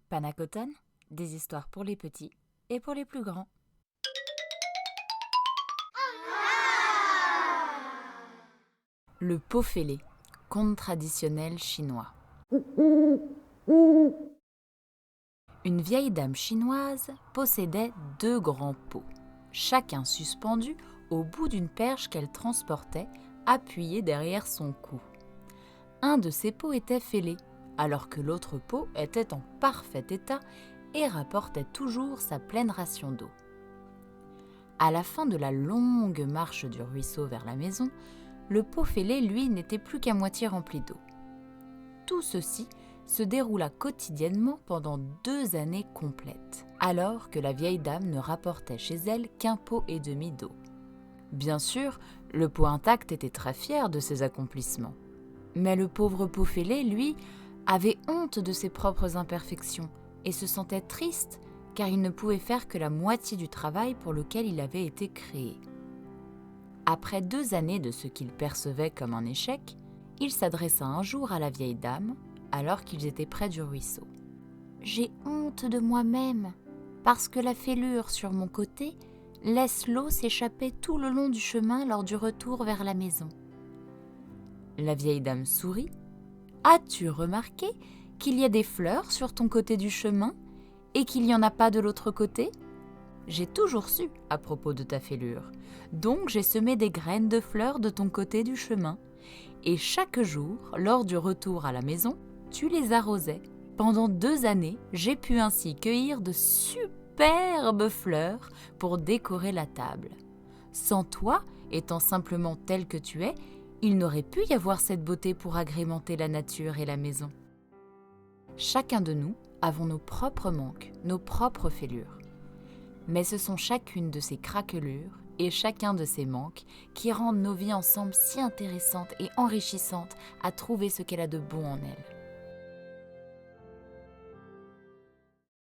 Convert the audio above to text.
Panacotone, des histoires pour les petits et pour les plus grands. Le pot fêlé, conte traditionnel chinois. Une vieille dame chinoise possédait 2 grands pots, chacun suspendu au bout d'une perche qu'elle transportait, appuyée derrière son cou. Un de ces pots était fêlé, alors que l'autre pot était en parfait état et rapportait toujours sa pleine ration d'eau. À la fin de la longue marche du ruisseau vers la maison, le pot fêlé, lui, n'était plus qu'à moitié rempli d'eau. Tout ceci se déroula quotidiennement pendant 2 années complètes, alors que la vieille dame ne rapportait chez elle qu'1 pot et demi d'eau. Bien sûr, le pot intact était très fier de ses accomplissements. Mais le pauvre pot fêlé, lui, avait honte de ses propres imperfections et se sentait triste car il ne pouvait faire que la moitié du travail pour lequel il avait été créé. Après 2 années de ce qu'il percevait comme un échec, il s'adressa un jour à la vieille dame, alors qu'ils étaient près du ruisseau. « J'ai honte de moi-même, parce que la fêlure sur mon côté laisse l'eau s'échapper tout le long du chemin lors du retour vers la maison. » La vieille dame sourit. « As-tu remarqué qu'il y a des fleurs sur ton côté du chemin et qu'il n'y en a pas de l'autre côté ? J'ai toujours su à propos de ta fêlure, donc j'ai semé des graines de fleurs de ton côté du chemin. Et chaque jour, lors du retour à la maison, tu les arrosais. Pendant 2 années, j'ai pu ainsi cueillir de superbes fleurs pour décorer la table. Sans toi, étant simplement tel que tu es, il n'aurait pu y avoir cette beauté pour agrémenter la nature et la maison. Chacun de nous avons nos propres manques, nos propres fêlures. Mais ce sont chacune de ces craquelures et chacun de ces manques qui rendent nos vies ensemble si intéressantes et enrichissantes à trouver ce qu'elle a de bon en elle.